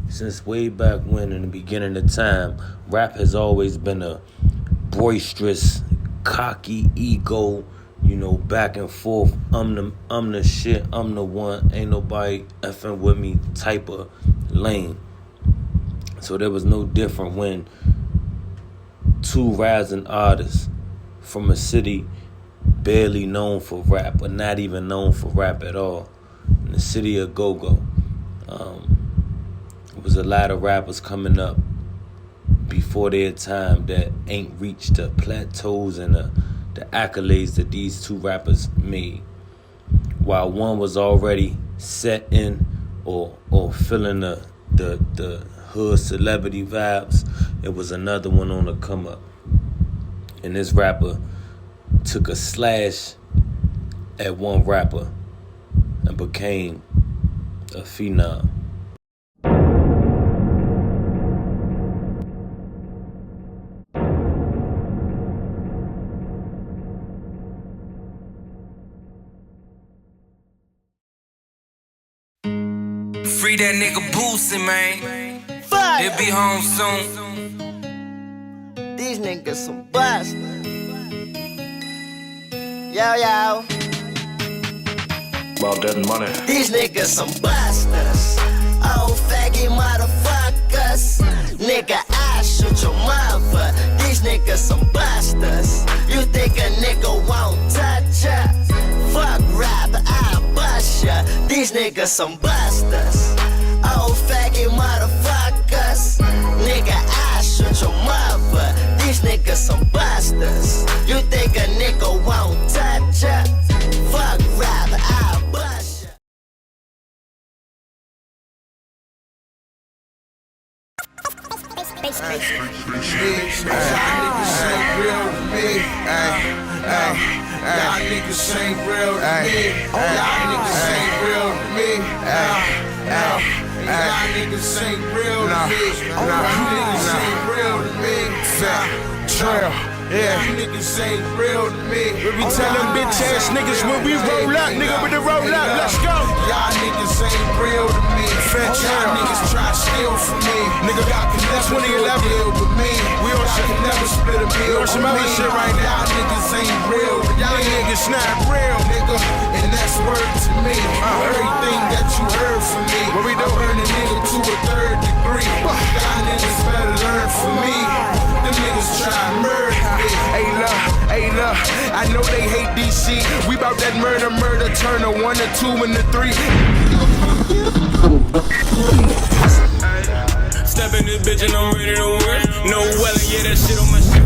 Since way back when, in the beginning of time, rap has always been a boisterous, cocky ego, back and forth. I'm the shit, I'm the one, ain't nobody effing with me type of lane. So there was no different when two rising artists from a city barely known for rap, or not even known for rap at all, in the city of Go-Go. There was a lot of rappers coming up before their time that ain't reached the plateaus and the accolades that these two rappers made. While one was already set in or feeling the hood celebrity vibes, it was another one on the come up. And this rapper took a slash at one rapper and became a phenom. Free that nigga Boosie, man. Fuck! He'll be home soon. These niggas some bastards. Yo. About that money. These niggas some bastards. Oh, faggy motherfuckers. Nigga, I shoot your mother. These niggas some bastards. You think a nigga won't touch ya? Fuck rap, I bust ya. These niggas some bastards. Oh, faggy motherfuckers. Nigga, I shoot your mother. These niggas some bastards. You think a nigga won't touch ya? Fuck rap, I bust ya. Y'all niggas ain't real to me. Y'all niggas ain't real to me. Y'all niggas ain't real to me. Y'all niggas ain't real to me. Trel. Yeah, you niggas ain't real to me. We be telling bitch ass niggas when we roll up, nigga with the roll up, let's go. Y'all niggas ain't real to me. Y'all niggas try to steal from me. Nigga, y'all can never do a deal with me. We on shit, can never split a meal with some other me. shit right now. Y'all niggas ain't real to Y'all me. niggas not real, Nigga, and that's word to me. Everything that you heard from me, What we do? I burn a nigga to a third degree. Y'all niggas better learn from me. Them niggas try to murder me. Hey look, I know they hate DC. We bout that murder, turn a 1 to 2 into 3. Step in this bitch and I'm ready to win. No welling, yeah, that shit on my shit.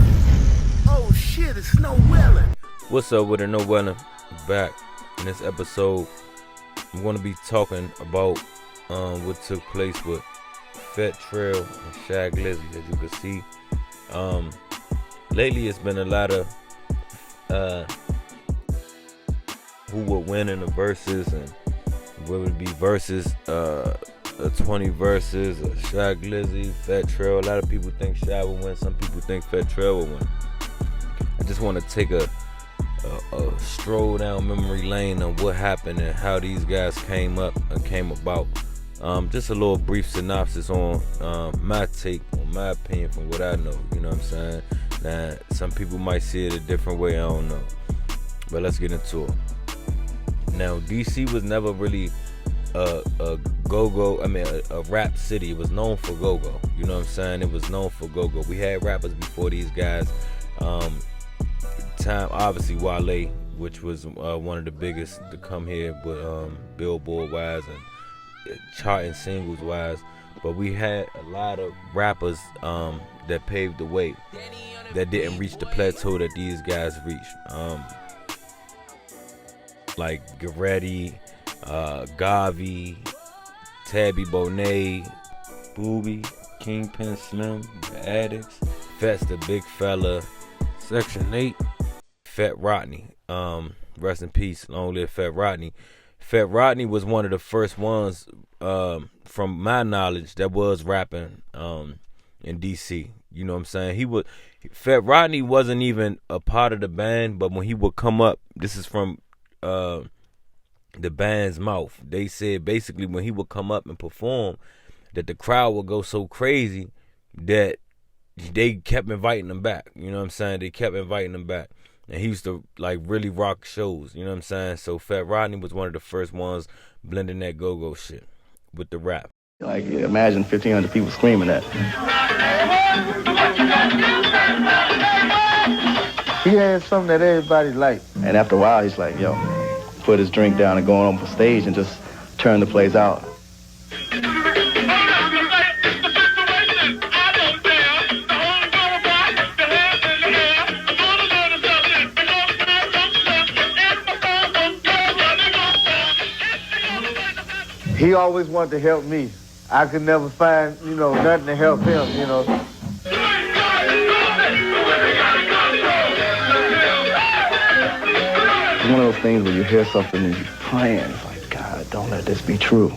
Oh shit, it's no welling. What's up with it? No Welling. Back in this episode, I'm going to be talking about what took place with Fat Trel and Glizzy. As you can see, lately it's been a lot of who would win in the verses, and what would be verses, a 20 verses, Glizzy, Fat Trel. A lot of people think Shy will win. Some people think Fat Trel will win. I just want to take a stroll down memory lane on what happened and how these guys came up and came about. Just a little brief synopsis on my take, on my opinion from what I know. You know what I'm saying? Now, some people might see it a different way. I don't know. But let's get into it. Now, DC was never really a go-go. I mean, a rap city. It was known for go-go. You know what I'm saying? It was known for go-go. We had rappers before these guys. Time, obviously, Wale, which was one of the biggest to come here, but Billboard wise and charting singles wise. But we had a lot of rappers that paved the way, that didn't reach the plateau that these guys reached. Like Garetti, Gavi, Tabby Bonet, Booby, Kingpin Slim, The Addicts, Fats the Big Fella, Section 8, Fat Rodney. Rest in peace, long live Fat Rodney. Fat Rodney was one of the first ones, from my knowledge, that was rapping in DC. You know what I'm saying? Fat Rodney wasn't even a part of the band, but when he would come up, this is from the band's mouth. They said basically when he would come up and perform, that the crowd would go so crazy that they kept inviting him back. You know what I'm saying? They kept inviting him back. And he used to like really rock shows, you know what I'm saying? So Fat Rodney was one of the first ones blending that go-go shit with the rap. Like, imagine 1,500 people screaming that. He had something that everybody liked. And after a while, he's like, yo, put his drink down and going on the stage and just turn the place out. He always wanted to help me. I could never find, nothing to help him, It's one of those things where you hear something and you're praying. It's like, God, don't let this be true.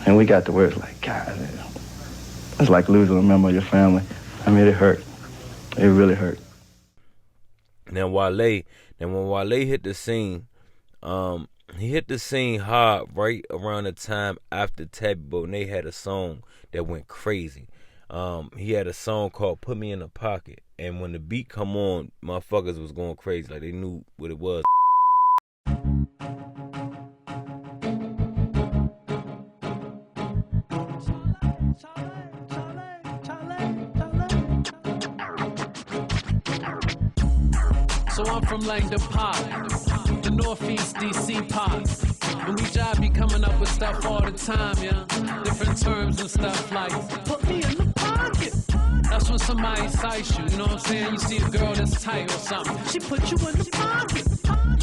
And we got the words like, God, it's like losing a member of your family. I mean, it hurt. It really hurt. Now when Wale hit the scene, he hit the scene hard right around the time after Tabby Bonet had a song that went crazy. He had a song called Put Me in a Pocket. And when the beat come on, motherfuckers was going crazy. Like they knew what it was. So I'm from Langdon Park, the Northeast DC Park. And we job be coming up with stuff all the time, yeah. Different terms and stuff like, put me in the pocket. That's when somebody cites you, you know what I'm saying? You see a girl that's tight or something, she put you in the pocket.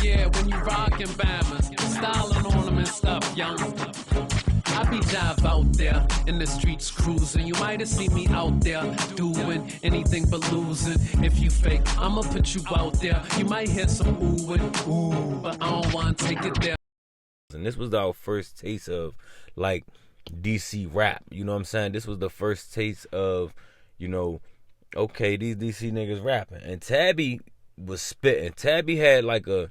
Yeah, when you rockin' Bammers, styling on them and stuff, young. I be jive out there in the streets cruising. You might have seen me out there doing anything but losing. If you fake, I'ma put you out there. You might hear some ooh and ooh, but I don't wanna take it there. And this was our first taste of like DC rap. You know what I'm saying? This was the first taste of, okay, these DC niggas rapping. And Tabby was spitting. Tabby had like a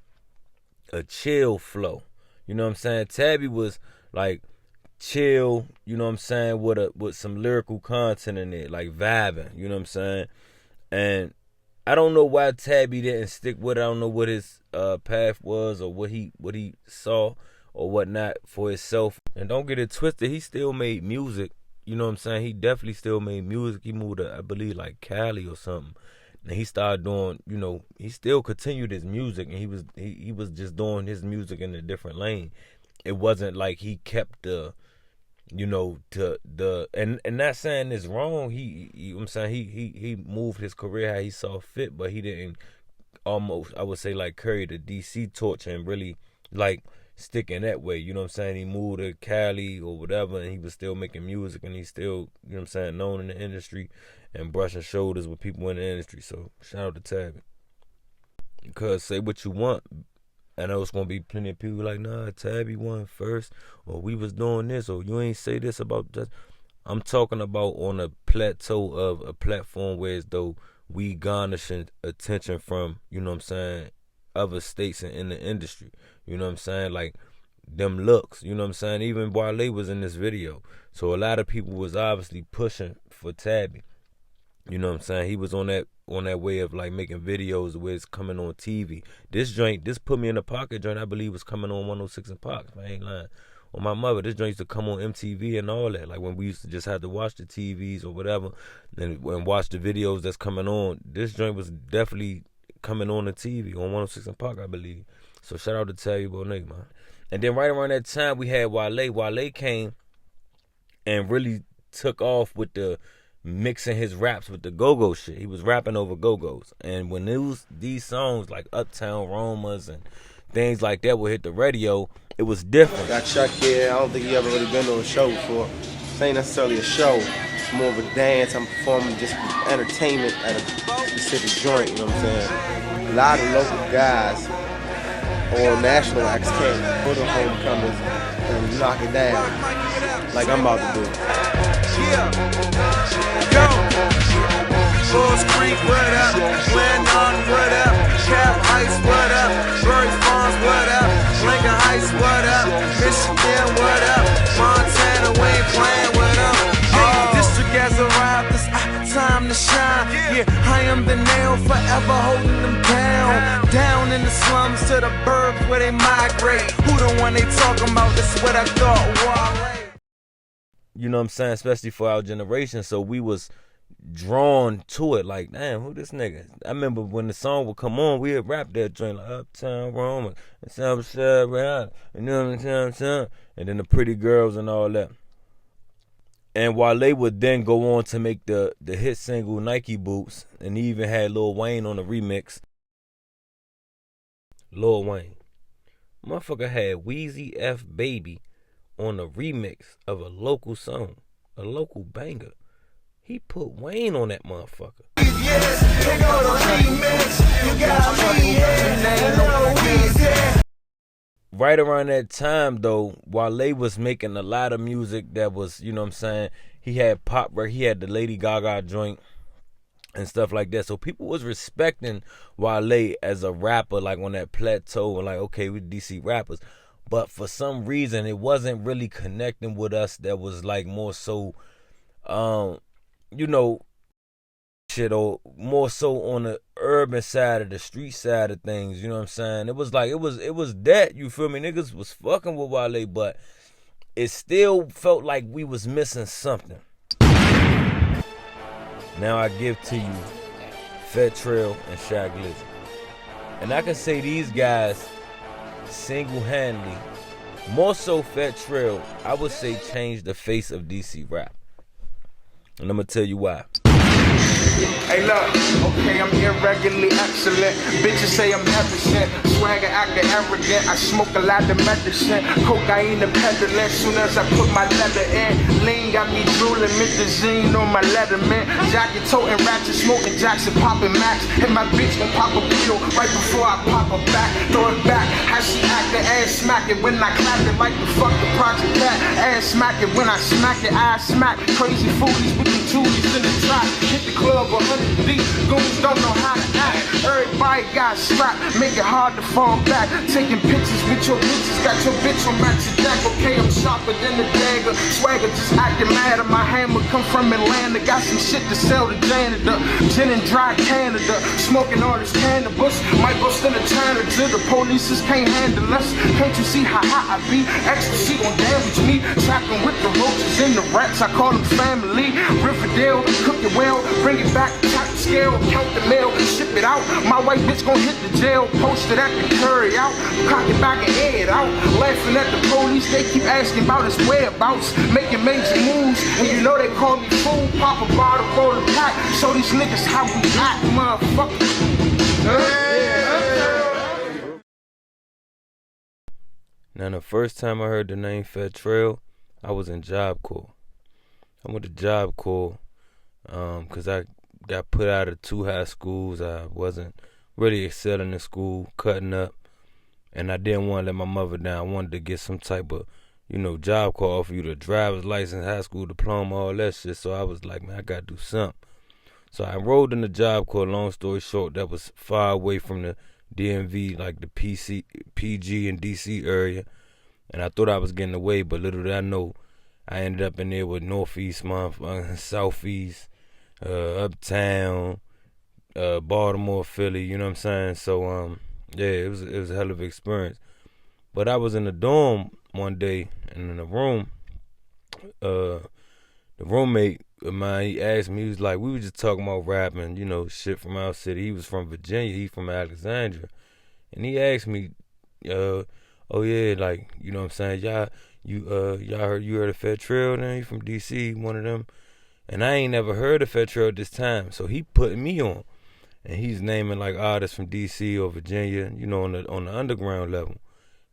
chill flow. You know what I'm saying? Tabby was like chill, you know what I'm saying, with some lyrical content in it, like vibing, you know what I'm saying? And I don't know why Tabby didn't stick with it. I don't know what his path was or what he saw or whatnot for himself. And don't get it twisted, he still made music, you know what I'm saying? He definitely still made music. He moved to, I believe, like Cali or something. And he started doing, he still continued his music, and he was just doing his music in a different lane. It wasn't like he kept the and not saying it's wrong. I'm saying he moved his career how he saw fit, but he didn't almost, I would say, like carry the DC torch and really like stick in that way. You know what I'm saying? He moved to Cali or whatever, and he was still making music, and he's still, you know what I'm saying, known in the industry and brushing shoulders with people in the industry. So shout out to Tabby. Because say what you want. I know it's going to be plenty of people like, nah, Tabby won first, or we was doing this, or you ain't say this about that. I'm talking about on a plateau of a platform where as though we garnishing attention from, you know what I'm saying, other states and in the industry. You know what I'm saying? Like, them looks, you know what I'm saying? Even Wale was in this video. So a lot of people was obviously pushing for Tabby. You know what I'm saying? He was on that way of like making videos where it's coming on TV. This Put Me in the Pocket joint, I believe was coming on 106 in Park. I ain't lying. On my mother, this joint used to come on MTV and all that. Like when we used to just have to watch the TVs or whatever and watch the videos that's coming on. This joint was definitely coming on the TV on 106 in Park, I believe. So shout out to Tabby Bonet, man. And then right around that time we had Wale. Wale came and really took off with the mixing his raps with the go-go shit. He was rapping over go-go's. And when these songs like Uptown Romas and things like that would hit the radio, it was different. Got Chuck here. I don't think he ever really been to a show before. This ain't necessarily a show. It's more of a dance. I'm performing just entertainment at a specific joint, you know what I'm saying? A lot of local guys or national acts came for the homecomers and knock it down like I'm about to do. Yeah. Go. Bulls Creek, what up? Glennon, what up? Cap Heights, what up? Bird Farms, what up? Lincoln Heights, what up? Michigan, what up? Montana, we ain't playing with them. them the nail, forever holding them down. Down in the slums to the burbs where they migrate. Who the one they talking about? That's what I thought. You know what I'm saying? Especially for our generation. So we was drawn to it. Like, damn, who this nigga? I remember when the song would come on, we would rap that joint like Uptown Roma, and Southside Rihanna, you know what I'm saying? And then the Pretty Girls and all that. And Wale would then go on to make the hit single Nike Boots, and he even had Lil Wayne on the remix. Lil Wayne. Motherfucker had Weezy F Baby on a remix of a local song, a local banger. He put Wayne on that motherfucker. Right around that time, though, Wale was making a lot of music that was, you know what I'm saying, he had pop, he had the Lady Gaga joint and stuff like that. So people was respecting Wale as a rapper, like on that plateau, and like, okay, we DC rappers. But for some reason, it wasn't really connecting with us. That was like more so, you know, shit, or more so on the urban side of the street side of things. You know what I'm saying? It was like it was that, you feel me? Niggas was fucking with Wale, but it still felt like we was missing something. Now I give to you Fat Trel and Shy Glizzy, and I can say these guys single-handedly, more so Fat Trel, I would say changed the face of DC rap. And I'm gonna tell you why. Hey look, okay, I'm irregularly excellent. Bitches say I'm efficient. Swagger acting arrogant. I smoke a lot of medicine. Cocaine and peddling. Soon as I put my leather in, lean got me drooling. Methazine on my letterman. Jacket toting, ratchet smoking, Jackson popping max. And my bitch gon' pop a pill right before I pop her back. Throw it back. How she acting, ass smacking when I clap it like the fuck the Project Cat. Ass smacking when I smack it, I smack. Crazy foolies with the Julies in the trap. Hit the club 100 deep. Goons don't know how to act. Everybody got strapped, make it hard to fall back. Taking pictures with your bitches, got your bitch on Max Jack. Okay, I'm sharper than the dagger. Swagger just acting mad at my hammer. Come from Atlanta, got some shit to sell to janitor. Gin and dry Canada, smoking all this cannabis. Might go still a China to the police just can't handle us. Can't you see how hot I be? Ecstasy gon' damage me. Trapping with the roaches and the rats, I call them family. Riverdale, cook it well, bring it back, chop the scale, count the mail, ship it out. My white bitch gon' hit the jail, posted at the curry out, cock it back and head out. Laughing at the police, they keep asking about his whereabouts. Making major moves, and you know they call me fool. Pop a bottle, roll a pack, show these niggas how we act, motherfucker. Now the first time I heard the name Fat Trel, I was in Job Corps. I went to Job Corps because I got put out of 2 high schools. I wasn't really excelling in school, cutting up, and I didn't want to let my mother down. I wanted to get some type of, you know, Job Corps, offer you the driver's license, high school diploma, all that shit. So I was like, man, I got to do something. So I enrolled in the Job Corps. Long story short, that was far away from the DMV, like the PG and DC area, and I thought I was getting away, but little did I know, I ended up in there with Northeast, Southeast, Uptown, Baltimore, Philly. You know what I'm saying? So yeah, it was a hell of an experience. But I was in the dorm one day, and in the room, the roommate of mine, he asked me, he was like, we were just talking about rapping, you know, shit from our city. He was from Virginia, he from Alexandria, and he asked me, oh yeah, like, you know what I'm saying, y'all heard of Fat Trel? Then he from DC, one of them. And I ain't never heard of Fat Trel at this time, so he put me on, and he's naming like artists from DC or Virginia, you know, on the underground level.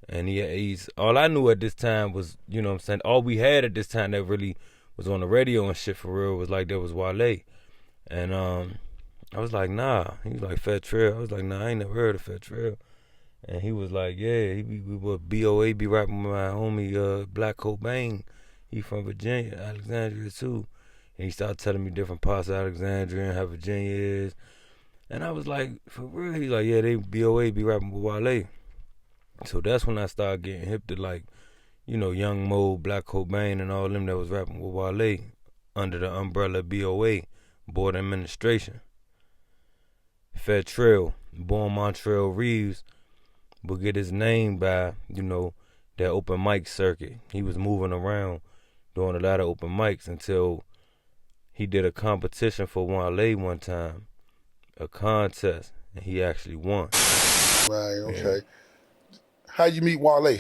And he's all I knew at this time was, you know what I'm saying, all we had at this time that really was on the radio and shit for real was like there was Wale. And I was like, nah. He was like, Fat Trel. I was like, nah, I ain't never heard of Fat Trel. And he was like, yeah, we BOA be rapping with my homie Black Cobain. He from Virginia, Alexandria too. And he started telling me different parts of Alexandria and how Virginia is. And I was like, for real? He's like, yeah, they BOA be rapping with Wale. So that's when I started getting hip to, like, you know, Young Mo, Black Cobain, and all them that was rapping with Wale under the umbrella BOA, Board of Administration. Fat Trel, born Montrell Reeves, would get his name by, that open mic circuit. He was moving around doing a lot of open mics until he did a competition for Wale one time, a contest, and he actually won. Right, okay. Yeah. How you meet Wale?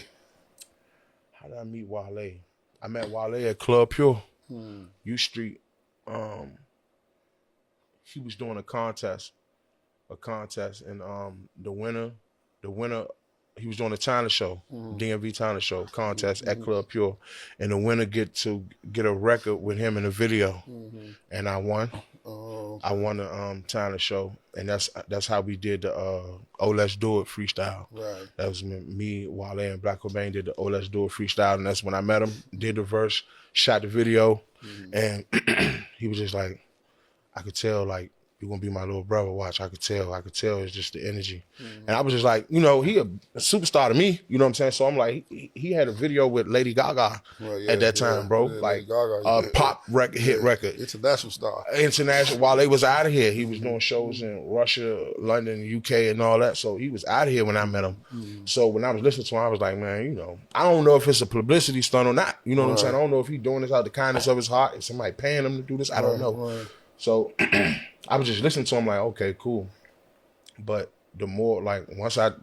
How did I meet Wale? I met Wale at Club Pure, U Street. He was doing a contest, and the winner, he was doing a talent show, DMV talent show contest at Club Pure, and the winner get a record with him in the video, and I won. Oh, okay. I won the talent show, and that's how we did the Oh Let's Do It freestyle. Right. That was me, Wale, and Black Cobain did the Oh Let's Do It freestyle, and that's when I met him. Did the verse, shot the video, and he was just like, I could tell, like, you're gonna be my little brother. Watch, I could tell it's just the energy. And I was just like, he a superstar to me, you know what I'm saying? So I'm like, he had a video with Lady Gaga at that time, bro. Like Gaga, pop record, hit record. International star. International, while they was out of here. He was doing shows in Russia, London, UK, and all that. So he was out of here when I met him. So when I was listening to him, I was like, man, I don't know if it's a publicity stunt or not. You know what I'm saying? I don't know if he's doing this out of the kindness of his heart. Is somebody paying him to do this? I don't know. Right. So I was just listening to him like, okay, cool. But the more, like, once the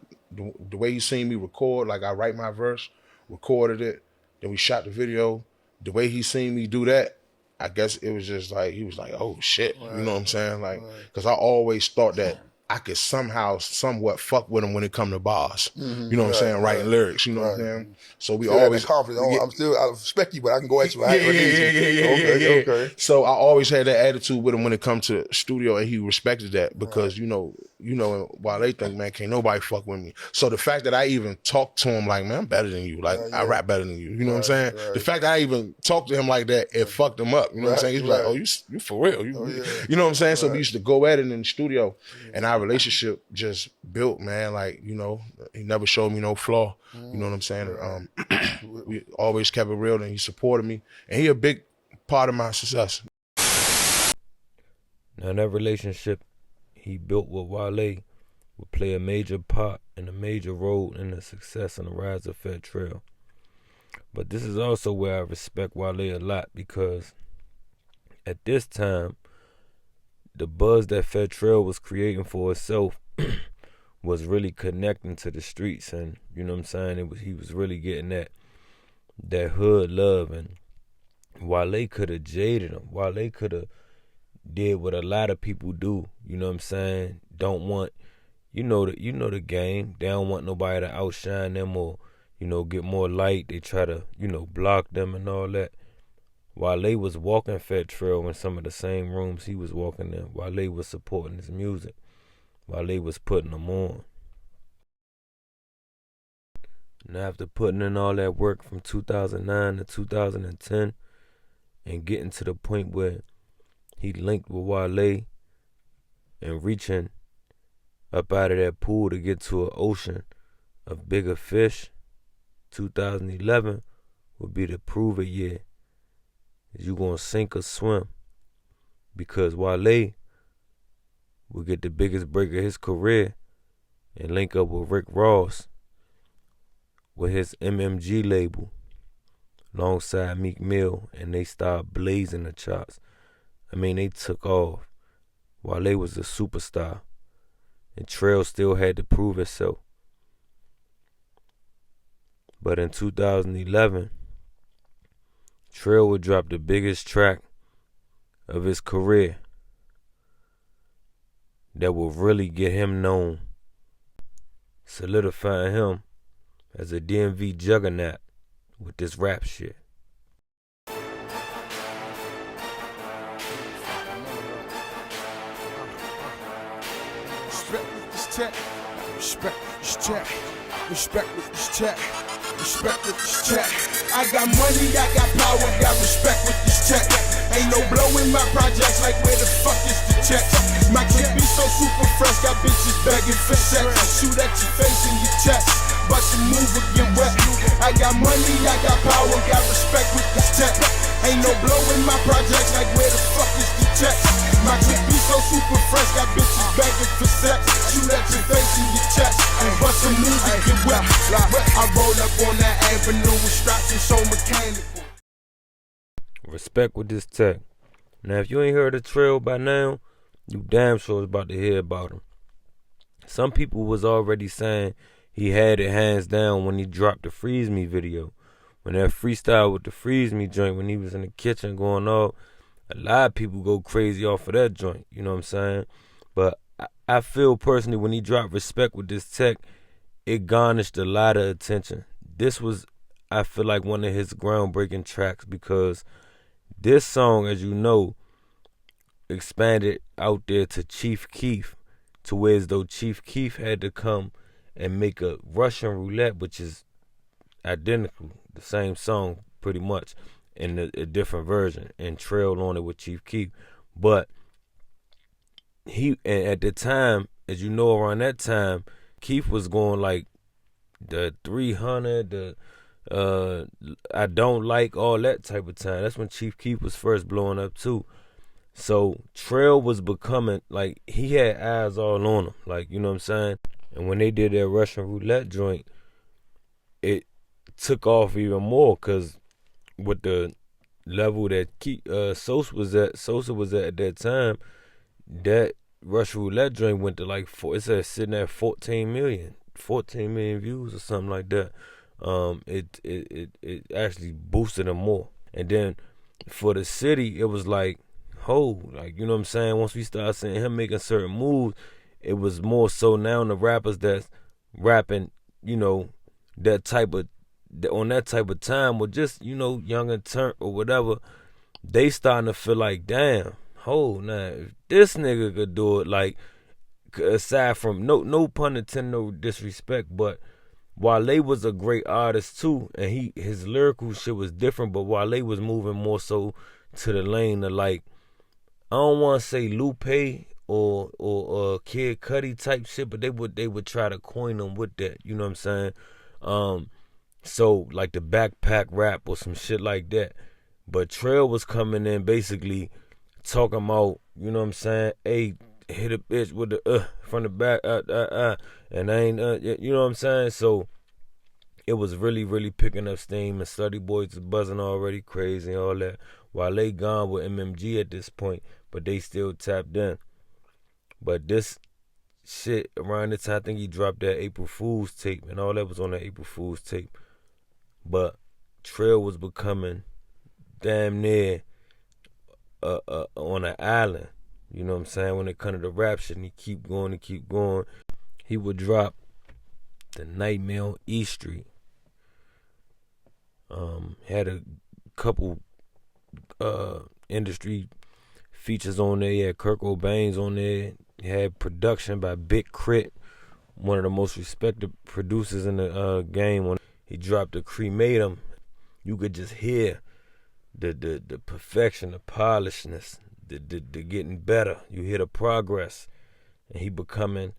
way you seen me record, like I write my verse, recorded it, then we shot the video. The way he seen me do that, I guess it was just like, he was like, oh shit, you know what I'm saying? Like, cause I always thought that I could somewhat fuck with him when it come to bars. You know what I'm saying? Writing lyrics, you know what I'm saying? So we always confident. I respect you, but I can go at you. Yeah. Okay. So I always had that attitude with him when it come to studio, and he respected that because while they think, man, can't nobody fuck with me. So the fact that I even talked to him like, man, I'm better than you. Like I rap better than you. You know what I'm saying? The fact that I even talked to him like that, it fucked him up. You know what I'm saying? He's like, oh, you for real? You know what I'm saying? So we used to go at it in the studio, and our relationship just built, man. Like, he never showed me no flaw. You know what I'm saying? We always kept it real, and he supported me, and he a big part of my success. Now that relationship he built with Wale would play a major part and a major role in the success and the rise of Fat Trel. But this is also where I respect Wale a lot, because at this time, the buzz that Fat Trel was creating for itself was really connecting to the streets, and you know what I'm saying? He was really getting that hood love, and Wale could have jaded him. Wale could have did what a lot of people do, you know what I'm saying? Don't want, the game. They don't want nobody to outshine them or, get more light. They try to, block them and all that. Wale was walking Fat Trel in some of the same rooms he was walking in. Wale was supporting his music. Wale was putting them on. Now after putting in all that work from 2009 to 2010 and getting to the point where he linked with Wale and reaching up out of that pool to get to an ocean of bigger fish, 2011 would be the prove it year. Is you gonna sink or swim? Because Wale will get the biggest break of his career and link up with Rick Ross with his MMG label alongside Meek Mill, and they started blazing the charts. I mean, they took off. Wale was a superstar, and Trel still had to prove itself. But in 2011, Trel would drop the biggest track of his career that will really get him known, solidifying him as a DMV juggernaut with this rap shit. Respect with this tech, respect with this tech, respect with this tech, respect with this tech. I got money, I got power, got respect with this tech. Ain't no blow in my projects, like where the fuck is the check? My clip be so super fresh, got bitches begging for sex. I shoot at your face and your chest, but you move or get wet. I got money, I got power, got respect with this tech. Ain't no blow in my projects, like where the fuck is the check? My clip be so super fresh, got bitches begging for sex. Respect with this tech. Now, if you ain't heard of Trel by now, you damn sure is about to hear about him. Some people was already saying he had it hands down when he dropped the Freeze Me video. When that freestyle with the Freeze Me joint, when he was in the kitchen going off, a lot of people go crazy off of that joint. You know what I'm saying? But I feel personally when he dropped Respect with this tech, it garnished a lot of attention. This was, I feel like, one of his groundbreaking tracks because this song, as you know, expanded out there to Chief Keef, to where as though Chief Keef had to come and make a Russian roulette, which is identical, the same song pretty much, in a different version, and Trel on it with Chief Keef. But and at the time, as you know, around that time, Keef was going like the 300, the I Don't Like, all that type of time. That's when Chief Keef was first blowing up too. So Trel was becoming, like, he had eyes all on him, like, you know what I'm saying? And when they did that Russian roulette joint, it took off even more because with the level that Sosa was at that time, that Russian roulette joint went to like it said sitting at 14 million views or something like that. It actually boosted him more. And then for the city, it was like, like, you know what I'm saying? Once we started seeing him making certain moves, it was more so now the rappers that's rapping, you know, that type of time, or just, you know, young and turnt or whatever, they starting to feel like, damn, now if this nigga could do it, like, aside from no pun intended, no disrespect, but Wale was a great artist too, and his lyrical shit was different, but Wale was moving more so to the lane of, like, I don't want to say Lupe or Kid Cudi type shit, but they would try to coin them with that, you know what I'm saying? So like the backpack rap or some shit like that. But Trel was coming in basically talking about, you know what I'm saying? Hey, hit a bitch with the from the back, and I ain't, you know what I'm saying? So it was really, really picking up steam, and Slutty Boys was buzzing already crazy and all that. While they gone with MMG at this point, but they still tapped in. But this shit around the time, I think he dropped that April Fool's tape, and all that was on that April Fool's tape. But Trel was becoming damn near on an island, you know what I'm saying, when it come to the rap shit, and he keep going. He would drop the Nightmare on E Street. Had a couple industry features on there. He had Kirk Cobain's on there. He had production by Big Crit, one of the most respected producers in the game. When he dropped the Crematum, you could just hear the perfection, the polishness, the getting better. You hear the progress, and he becoming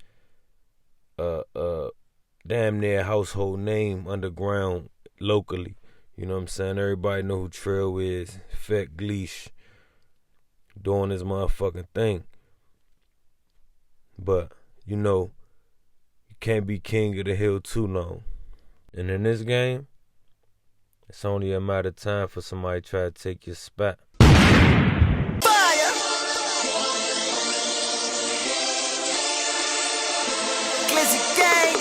damn near household name underground locally. You know what I'm saying? Everybody know who Trel is. Fat Gleesh doing his motherfucking thing. But, you know, you can't be king of the hill too long. And in this game, it's only a matter of time for somebody to try to take your spot. Glizzy gang,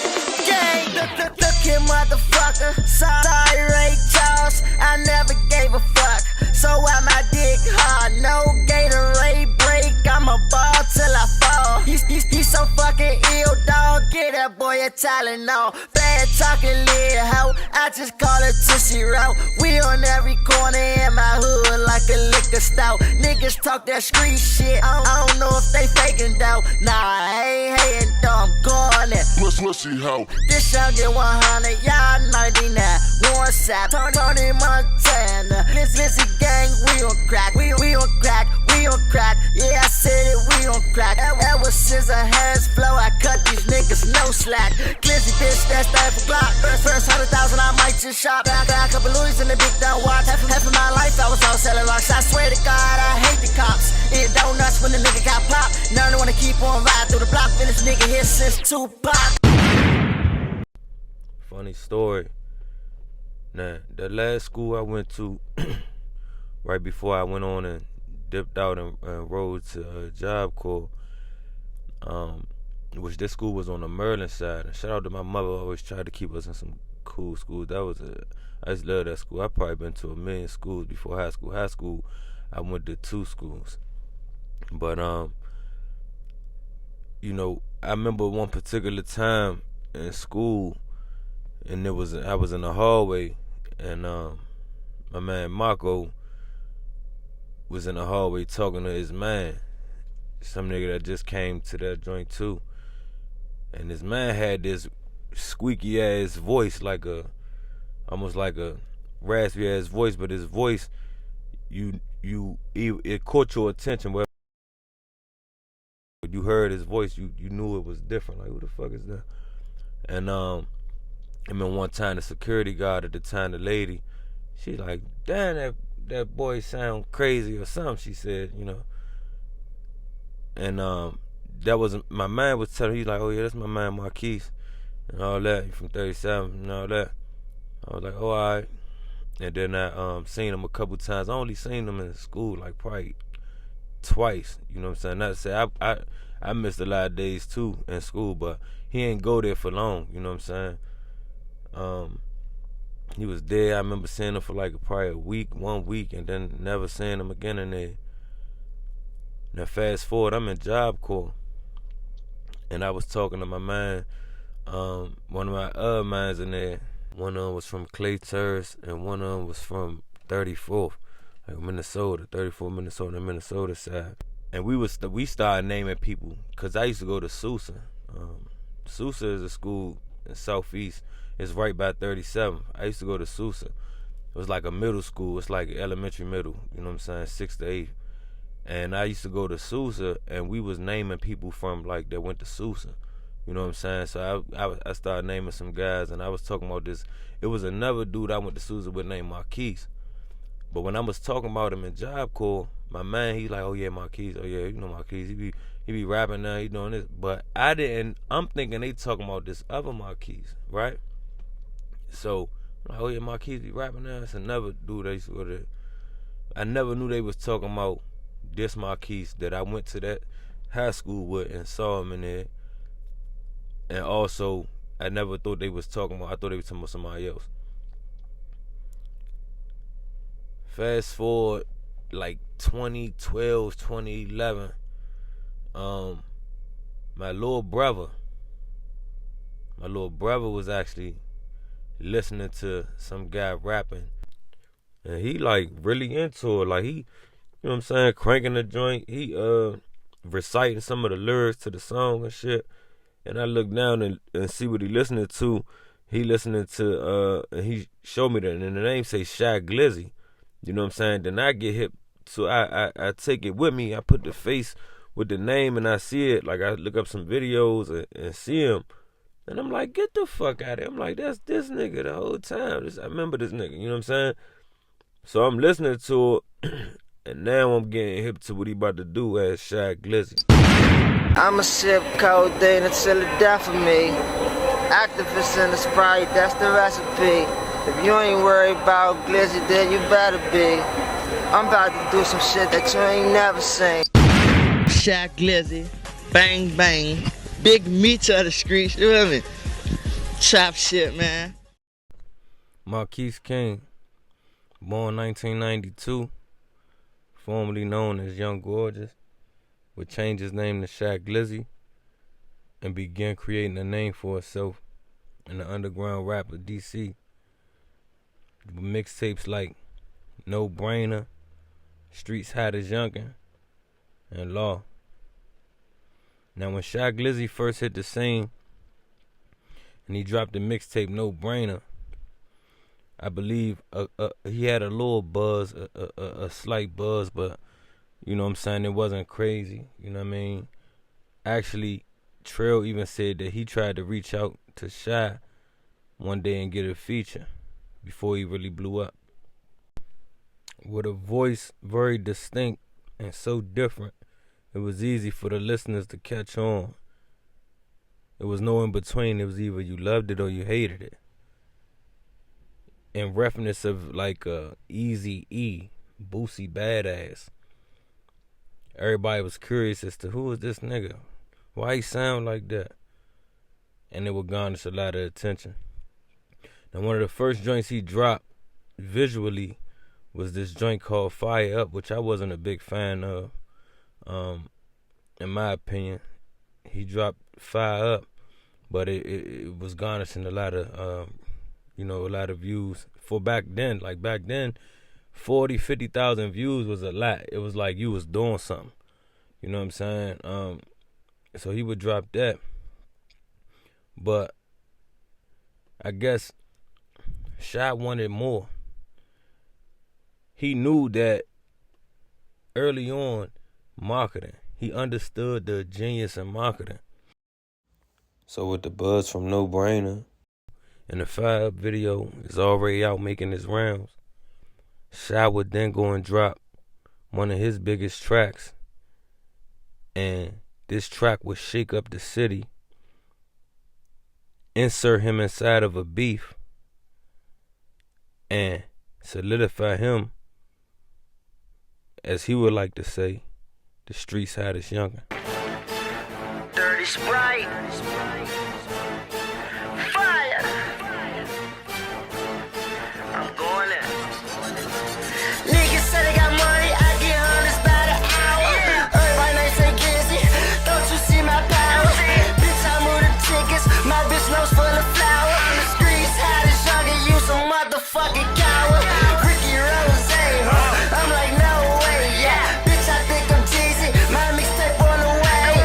look here, motherfucker. Sorry, Ray Charles, I never gave a fuck. So I'm my dick hard, no Gatorade break. I'm a ball till I fall. He's so fucking ill, dog. Get that boy a Tylenol. Bad talking lid hoe, I just call it Tootsie Roll. We on every corner in my hood like a liquor store. Niggas talk that street shit, I don't know if they faking though. Nah, I ain't hating though, I'm going in. Let's see how. This young get 100, y'all 99. One side, Tony Montana. Glizzy gang, we on crack, we on crack, we on crack. Yeah, I said it, we on crack. Ever since I hands flow, I cut these niggas no slack. Glizzy bitch, that's that for Glock. First 100,000, I might just shop. Got a couple Louis in the big down watch. Half of my life, I was all selling rocks. I swear to God, I hate the cops. Eat donuts when the nigga got popped. Now I wanna keep on riding through the block. Been this nigga here since Tupac. Funny story. Now, the last school I went to right before I went on and dipped out and rode to Job Corps, which this school was on the Maryland side. And shout out to my mother, always tried to keep us in some cool schools. I just love that school. I probably been to a million schools before high school. High school, I went to 2 schools. But you know, I remember one particular time in school, and I was in the hallway, and my man Marco was in the hallway talking to his man, some nigga that just came to that joint too. And his man had this squeaky ass voice, almost like a raspy ass voice, but his voice, it caught your attention. Where you heard his voice, you knew it was different. Like, who the fuck is that? And I mean, one time the security guard at the time, the lady, she's like, damn, that boy sound crazy or something, she said, you know. And that was, my man was telling, he's like, oh yeah, that's my man Marquise and all that. He from 37 and all that. I was like, oh, all right. And then I seen him a couple times. I only seen him in school like probably twice. You know what I'm saying? Not to say I missed a lot of days too in school, but he ain't go there for long. You know what I'm saying? He was there. I remember seeing him for like probably 1 week, and then never seeing him again in there. Now fast forward, I'm in Job Corps, and I was talking to my man, one of my other mans in there. One of them was from Clay Terrace, and one of them was from 34th, like Minnesota, 34th Minnesota, the Minnesota side. And we started naming people, cause I used to go to Sousa. Sousa is a school in Southeast. It's right by 37. I used to go to Sousa. It was like a middle school. It's like elementary middle. You know what I'm saying? 6th to 8th. And I used to go to Sousa, and we was naming people from like that went to Sousa. You know what I'm saying? So I started naming some guys, and I was talking about this. It was another dude I went to Sousa with named Marquise. But when I was talking about him in Job Corps, my man, he like, oh yeah, Marquise. Oh yeah, you know Marquise. He be rapping now. He doing this. But I'm thinking they talking about this other Marquise, right? So, like, oh yeah, Marquise be rapping now. It's another dude that used to go there. I never knew they was talking about this Marquise that I went to that high school with and saw him in there. And also, I never thought they was talking about, I thought they was talking about somebody else. Fast forward, like 2012, 2011, my little brother was actually listening to some guy rapping. And he like really into it. Like he, you know what I'm saying, cranking the joint. He reciting some of the lyrics to the song and shit. And I look down and see what he listening to. He listening to, and he showed me that, and the name say Shy Glizzy. You know what I'm saying? Then I get hip, so I take it with me. I put the face with the name, and I see it. Like I look up some videos and see him, and I'm like, get the fuck out of here. I'm like, that's this nigga the whole time. I remember this nigga. You know what I'm saying? So I'm listening to it, and now I'm getting hip to what he about to do as Shy Glizzy. I'ma sip codeine until it die for me. Actavis in the Sprite, that's the recipe. If you ain't worried about Glizzy, then you better be. I'm about to do some shit that you ain't never seen. Shaq Glizzy, bang bang, big meat of the streets, you know what I mean? Trap shit, man. Marquise King, born 1992, formerly known as Young Gorgeous, would change his name to Shaq Glizzy and began creating a name for himself in the underground rap of DC. With mixtapes like No Brainer, Streets Hot as Youngin', and Law. Now when Shaq Glizzy first hit the scene and he dropped the mixtape No Brainer, I believe he had a little buzz, a slight buzz, but you know what I'm saying, it wasn't crazy, you know what I mean? Actually, Trel even said that he tried to reach out to Shy one day and get a feature before he really blew up. With a voice very distinct and so different, it was easy for the listeners to catch on. There was no in between. It was either you loved it or you hated it. In reference of like Easy E, Boosie Badass. Everybody was curious as to who is this nigga? Why he sound like that? And it would garnish a lot of attention. Now, one of the first joints he dropped visually was this joint called Fire Up, which I wasn't a big fan of. In my opinion, he dropped Fire Up, but it was garnishing a lot of, a lot of views for back then. Like back then, 40, 50,000 views was a lot. It was like you was doing something. You know what I'm saying? So he would drop that. But I guess Shy wanted more. He knew that early on, marketing. He understood the genius in marketing. So with the buzz from No Brainer, and the Fire Up video is already out making his rounds, Shy would then go and drop one of his biggest tracks. And this track would shake up the city, insert him inside of a beef, and solidify him, as he would like to say, the streets hottest youngin'. Dirty Sprite. Fire. I'm going in. Niggas say they got money, I get hundreds by the hour. Everybody nice say Glizzy, don't you see my power? Bitch, I move the tickets, my bitch nose full of flour. On the streets, hottest youngin', you some motherfucking coward. Ricky Rose, I'm like, no way, yeah. Bitch, I think I'm cheesy, my mixtape on the way.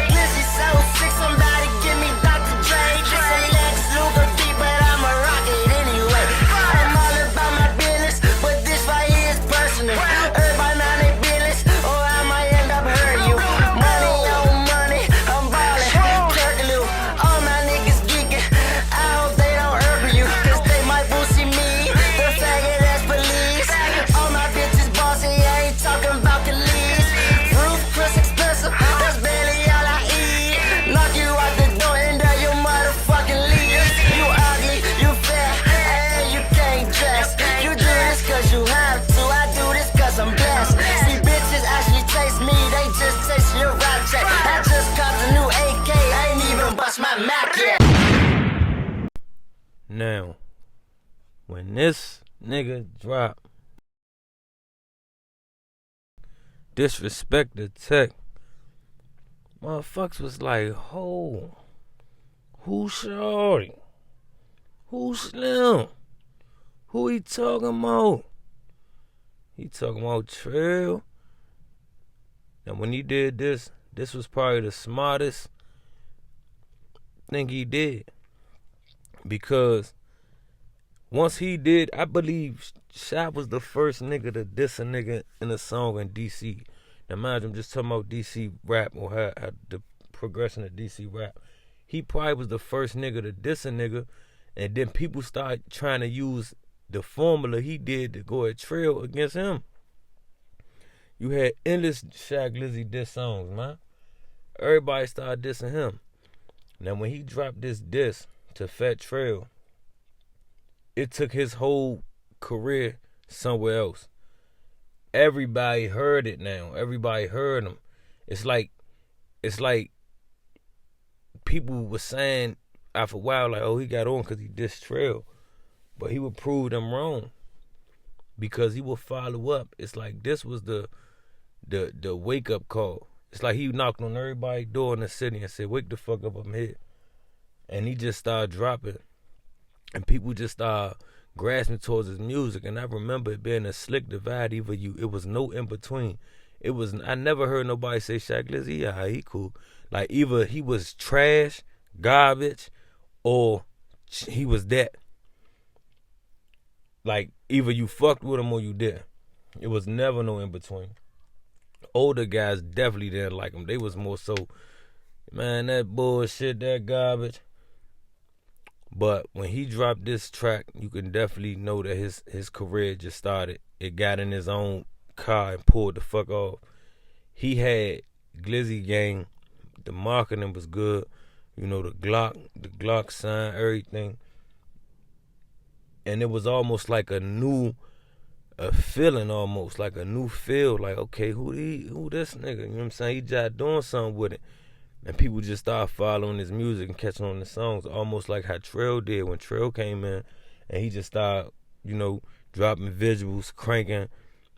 Glizzy so sick, somebody give me Dr. Dre. This a Lex Luger beat, but I'ma rock it anyway. I'm all about my business, but this right here is personal. Everybody mind their business, or I might end up hurting you. Money on money, I'm ballin'. Kirkaloo, all my niggas geeking. I hope they don't hurt you, cause they might boosie me, the faggot ass police. All my bitches bossy, I ain't talking about Khalees. Roof, Chris expensive, that's barely all I eat. Knock you out the door and down your motherfucking leaves. You ugly, you fat, and you can't dress. You do this cause you have to, I do this cause I'm blessed. See, bitches actually taste me, they just taste your rap check. I just got the new AK, I ain't even bust my Mac yet. Now, when this nigga drop Disrespect the Tech, motherfuckers was like, ho, who Shorty? Who Slim? Who he talking about? He talking about Trel. And when he did this was probably the smartest thing he did. Because once he did, I believe Shy was the first nigga to diss a nigga in a song in DC. Now mind you, I'm just talking about DC rap, or how the progression of DC rap. He probably was the first nigga to diss a nigga, and then people started trying to use the formula he did to go at Trel against him. You had endless Shy Glizzy diss songs, man. Everybody started dissing him. Now when he dropped this diss to Fat Trel, it took his whole career somewhere else. Everybody heard it now. Everybody heard him. It's like people were saying after a while, like, oh, he got on because he dissed Trel. But he would prove them wrong, because he would follow up. It's like this was the wake up call. It's like he knocked on everybody's door in the city and said, wake the fuck up, I'm here. And he just started dropping. And people just started grasping towards his music. And I remember it being a slick divide. It was no in between. I never heard nobody say Shy Glizzy, yeah, he cool. Like either he was trash, garbage, or he was that. Like either you fucked with him or you didn't. It was never no in between. Older guys definitely didn't like him. They was more so, man, that bullshit, that garbage. But when he dropped this track, you can definitely know that his career just started. It got in his own car and pulled the fuck off. He had Glizzy gang. The marketing was good. You know, the Glock sign, everything. And it was almost like a new a feeling almost, like a new feel, like, okay, who this nigga, you know what I'm saying? He just doing something with it. And people just start following his music and catching on the songs, almost like how Trel did when Trel came in and he just started, you know, dropping visuals, cranking,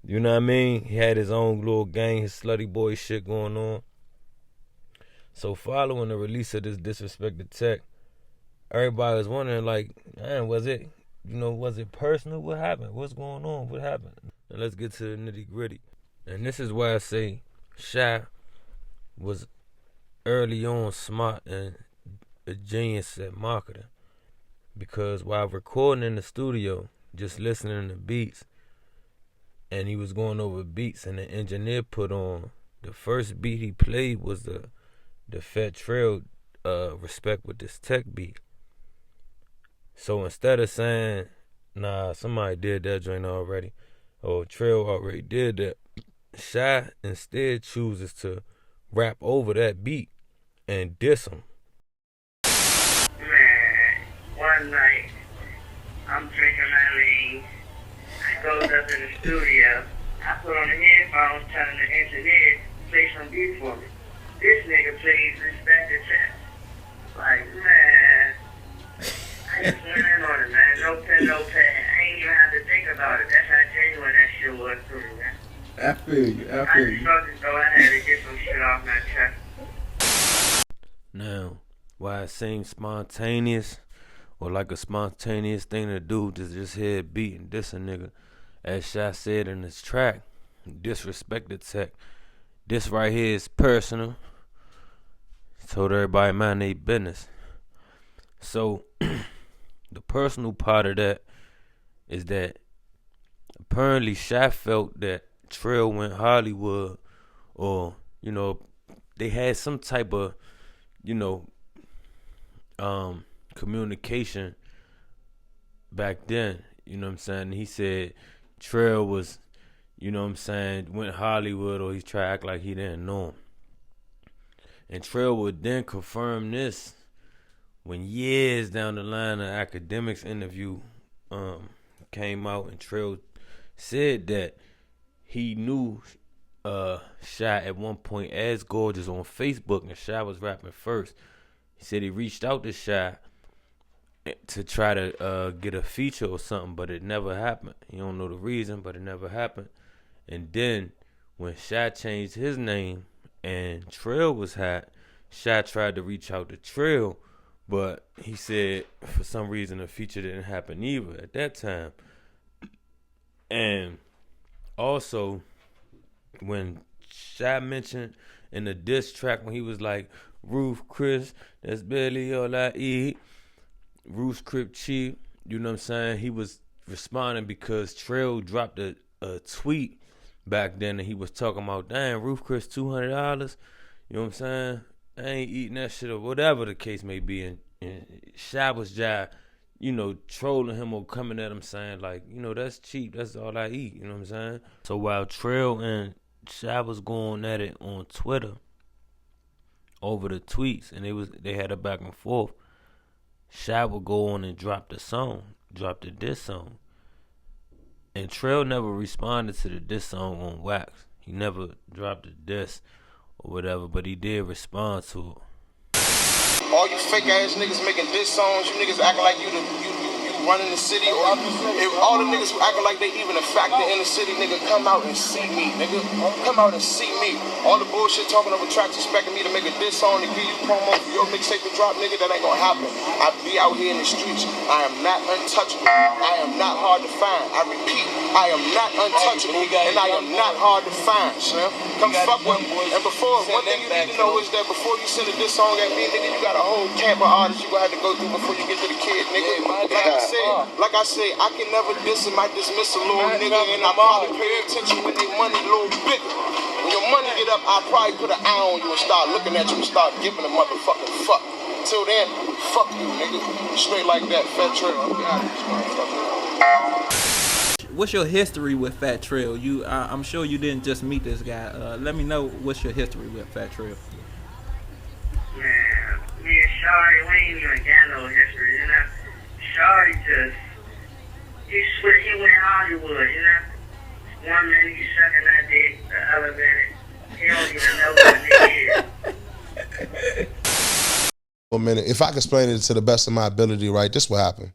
you know what I mean? He had his own little gang, his slutty boy shit going on. So following the release of this Disrespected Tech, everybody was wondering, like, man, was it personal? What happened? What's going on? What happened? Now let's get to the nitty gritty. And this is why I say Shy was early on smart and a genius at marketing. Because while recording in the studio, just listening to beats, and he was going over beats, and the engineer put on, the first beat he played was the Fat Trel Respect With This Tech beat. So instead of saying, nah, somebody did that joint already, or Trel already did that, Shy instead chooses to rap over that beat and diss him. Man, one night, I'm drinking my lean. I goes up in the studio. I put on the headphones telling the engineer to play some beat for me. This nigga plays Respected Tech. Like, man, I just went in on it, man. No pen, no pad. I ain't even have to think about it. That's how genuine that shit was to me, man. I feel you. I just felt as though I had to get some shit off my chest. Now, why it seems spontaneous, or like a spontaneous thing to do, to just hear a beat and diss a nigga, as Shy said in his track, Disrespected Tech, this right here is personal. He told everybody mind their business. So, the personal part of that is that apparently Shy felt that Trel went Hollywood, or, you know, they had some type of, you know, communication back then, you know what I'm saying? He said Trel was, you know what I'm saying, went Hollywood, or he tried to act like he didn't know him. And Trel would then confirm this when years down the line an academics interview came out, and Trel said that he knew Shy at one point as Gorgeous on Facebook, and Shy was rapping first. He said he reached out to Shy to try to get a feature or something, but it never happened. He don't know the reason, but it never happened. And then when Shy changed his name and Trel was hot, Shy tried to reach out to Trel, but he said for some reason the feature didn't happen either at that time. And also, when Shy mentioned in the diss track when he was like, Roof Chris, that's barely all I eat, Roof's Crip cheap, you know what I'm saying? He was responding because Trel dropped a tweet back then, and he was talking about, damn, Roof Chris $200, you know what I'm saying? I ain't eating that shit, or whatever the case may be. And Shy was just, you know, trolling him or coming at him saying, like, you know, that's cheap, that's all I eat, you know what I'm saying? So while Trel and Shy was going at it on Twitter over the tweets, and they had a back and forth, Shy would go on and drop the diss song. And Trel never responded to the diss song on Wax. He never dropped a diss or whatever, but he did respond to it. All you fake ass niggas making diss songs, you niggas acting like you running the city, or if all the niggas who acting like they even a factor in the city, nigga, come out and see me, nigga. Come out and see me. All the bullshit talking over tracks expecting me to make a diss song to give you promo for your mixtape to drop, nigga, that ain't gonna happen. I be out here in the streets. I am not untouchable. I am not hard to find. I repeat, I am not untouchable, and I am not hard to find, Slim. Come fuck with me. And before, one thing you need to know is that before you send a diss song at me, nigga, you got a whole camp of artists you gonna have to go through before you get to the kid, nigga. Like I say, I can never diss him. I dismiss a little nigga, and I probably pay attention when they money a little bigger. When your money get up, I probably put an eye on you and start looking at you and start giving a motherfucking fuck. Till then, fuck you, nigga. Straight like that, Fat Trel. What's your history with Fat Trel? I'm sure you didn't just meet this guy. Let me know what's your history with Fat Trel. Man, me and Shawty, we ain't even got no history, you know? Shawty just, he went Hollywood, you know? One minute you sucking that dick, the other minute he don't even know what it is. 1 minute. If I can explain it to the best of my ability, right, this what happened.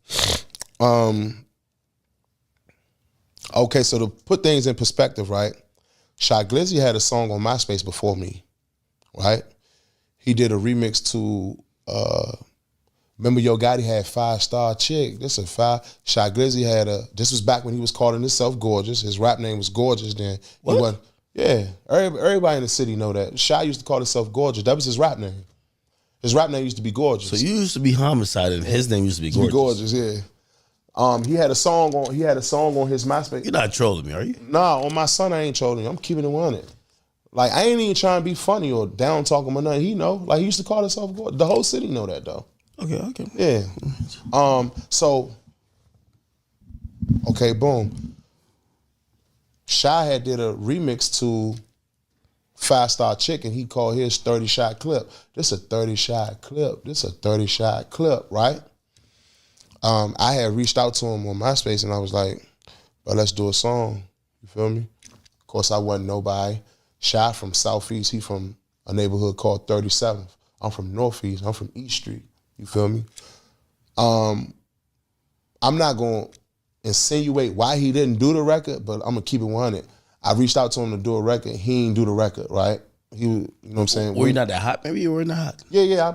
Okay, so to put things in perspective, right, Glizzy had a song on MySpace before me, right? He did a remix to, remember Yo Gotti had 5-Star Chick. This is Glizzy had this was back when he was calling himself Gorgeous. His rap name was Gorgeous then. What? Everybody in the city know that. Shy used to call himself Gorgeous. That was his rap name. His rap name used to be Gorgeous. So you used to be Homicide and his name used to be Gorgeous. Gorgeous, yeah. He had a song on his MySpace. You're not trolling me, are you? Nah, on my son I ain't trolling you. I'm keeping it 100. Like I ain't even trying to be funny or down talking or nothing. He know. Like he used to call himself Gorgeous. The whole city know that though. Okay. Yeah. So okay, boom. Shy had did a remix to 5-Star Chick and he called his 30-shot clip. This a 30-shot clip. This a 30-shot clip, right? I had reached out to him on MySpace and I was like, bro, let's do a song. You feel me? Of course, I wasn't nobody. Shy from Southeast. He from a neighborhood called 37th. I'm from Northeast. I'm from East Street. You feel me? I'm not going to insinuate why he didn't do the record, but I'm going to keep it 100. I reached out to him to do a record. He didn't do the record, right? You know what I'm saying? Were you not that hot? Maybe you were not hot. Yeah.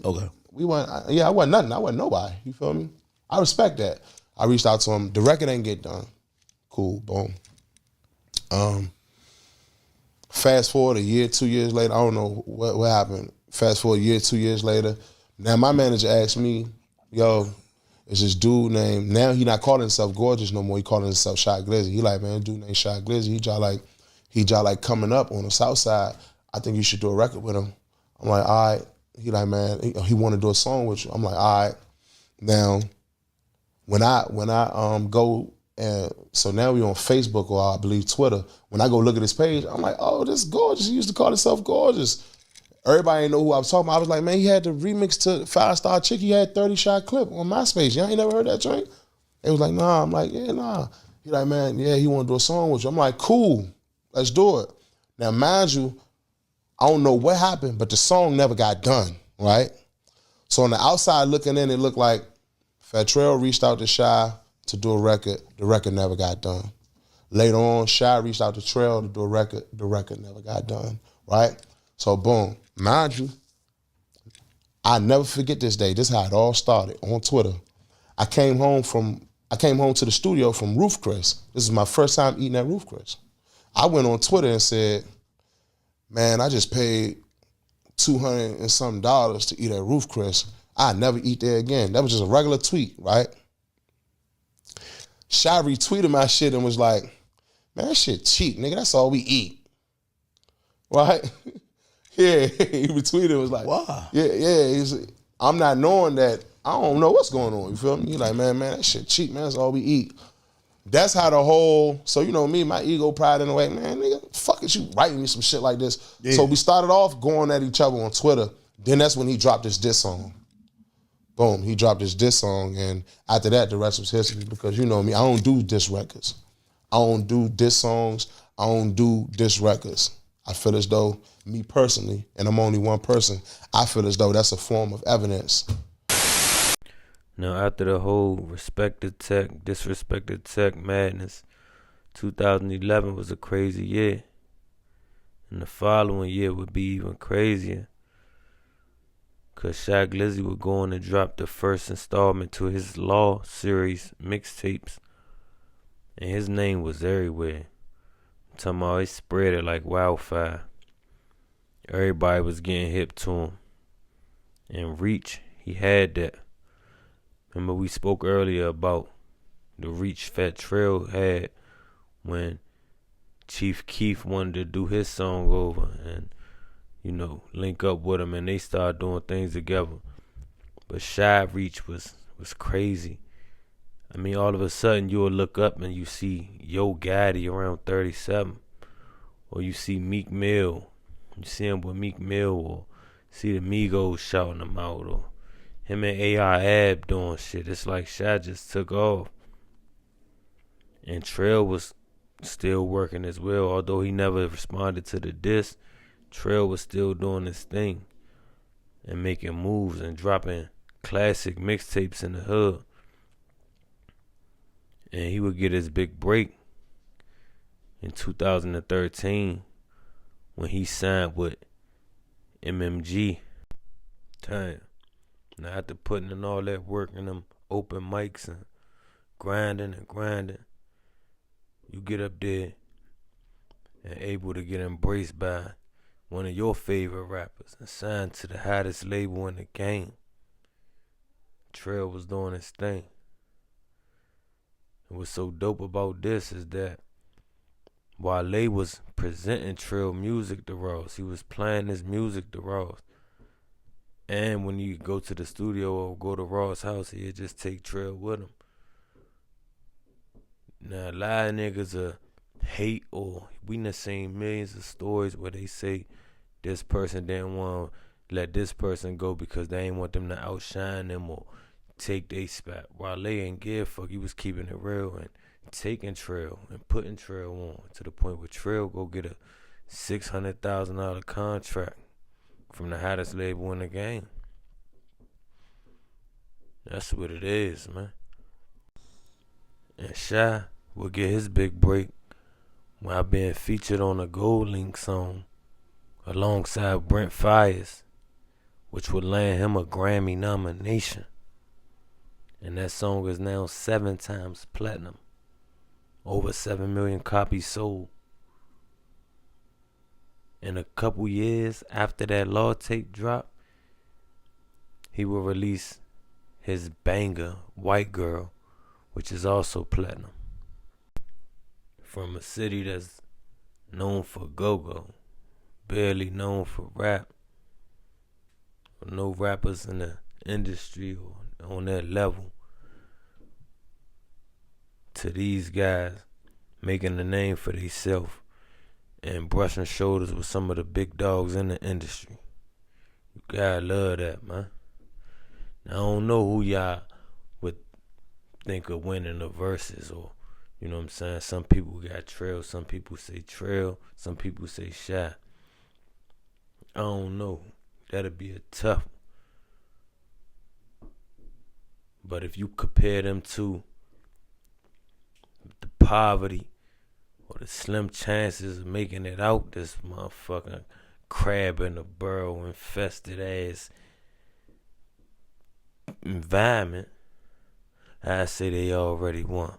Okay. I wasn't nothing. I wasn't nobody. You feel me? I respect that. I reached out to him. The record ain't get done. Cool. Boom. Fast forward a year, 2 years later. I don't know what happened. Fast forward a year, 2 years later. Now my manager asked me, yo, is this dude named, now he not calling himself Gorgeous no more. He calling himself Shy Glizzy. He like, man, dude named Shy Glizzy. He just like coming up on the south side. I think you should do a record with him. I'm like, all right. He like, man, he want to do a song with you. I'm like, all right. Now, when I go and so now we on Facebook or I believe Twitter. When I go look at his page, I'm like, oh, this is Gorgeous. He used to call himself Gorgeous. Everybody ain't know who I was talking about. I was like, man, he had the remix to 5-Star Chick. He had 30-shot clip on MySpace. Y'all ain't never heard that joint? They was like, nah. I'm like, yeah, nah. He like, man, yeah, he want to do a song with you. I'm like, cool, let's do it. Now, mind you, I don't know what happened, but the song never got done, right? So on the outside looking in, it looked like Trel reached out to Shy to do a record. The record never got done. Later on, Shy reached out to Trel to do a record. The record never got done, right? So boom, mind you, I never forget this day. This is how it all started on Twitter. I came home to the studio from Roof Chris. This is my first time eating at Roof Chris. I went on Twitter and said, man, I just paid $200 and something to eat at Roof Chris. I never eat there again. That was just a regular tweet, right? Shy retweeted my shit and was like, man, that shit cheap, nigga. That's all we eat. Right? Yeah, he retweeted and was like, wow. Yeah. I'm not knowing that. I don't know what's going on. You feel me? He like, man, that shit cheap, man. That's all we eat. That's how the whole, so you know me, my ego pride in the way, man, nigga, fuck it, you writing me some shit like this. Yeah. So we started off going at each other on Twitter. Then that's when he dropped his diss song. Boom, he dropped his diss song, and after that, the rest was history because you know me, I don't do diss records. I don't do diss songs. I don't do diss records. I feel as though, me personally, and I'm only one person, I feel as though that's a form of evidence. Now, after the whole respected tech, disrespected tech madness, 2011 was a crazy year. And the following year would be even crazier. Because Shy Glizzy would go on and drop the first installment to his Law series mixtapes. And his name was everywhere. I'm talking about he spread it like wildfire. Everybody was getting hip to him. And reach, he had that. Remember we spoke earlier about the reach Trel had when Chief Keef wanted to do his song over and, you know, link up with him and they started doing things together. But Shy reach was crazy. I mean, all of a sudden you'll look up and you see Yo Gotti around 37. Or you see Meek Mill. You see him with Meek Mill or see the Migos shouting him out or him and AI Ab doing shit. It's like Shy just took off. And Trel was still working as well. Although he never responded to the diss, Trel was still doing his thing and making moves and dropping classic mixtapes in the hood. And he would get his big break in 2013 when he signed with MMG. Damn. Now after putting in all that work in them open mics and grinding, you get up there and able to get embraced by one of your favorite rappers and signed to the hottest label in the game. Trel was doing his thing. And what's so dope about this is that Wale was presenting Trel music to Ross. He was playing his music to Ross. And when you go to the studio or go to Ross' house, he'd just take Trel with him. Now, a lot of niggas hate, or we done seen millions of stories where they say this person didn't want to let this person go because they ain't want them to outshine them or take their spot. Wale ain't give a fuck. He was keeping it real and taking Trel and putting Trel on to the point where Trel go get a $600,000 contract from the hottest label in the game. That's what it is, man. And Shy will get his big break while being featured on a Gold Link song alongside Brent Fires, which would land him a Grammy nomination. And that song is now 7 times platinum. Over 7 million copies sold. In a couple years after that Law tape drop, he will release his banger, White Girl, which is also platinum. From a city that's known for go-go, barely known for rap, no rappers in the industry or on that level, to these guys making a name for themselves and brushing shoulders with some of the big dogs in the industry. You gotta love that, man. Now, I don't know who y'all would think of winning the verses, or, you know what I'm saying? Some people got Trel, some people say Trel, some people say Shy. I don't know. That'd be a tough one. But if you compare them to the poverty or the slim chances of making it out this motherfucking crab in the burrow infested ass environment, I say they already won.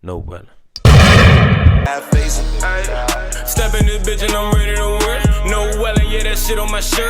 No better. Step in this bitch and I'm ready to work. No welling, yeah, that shit on my shirt.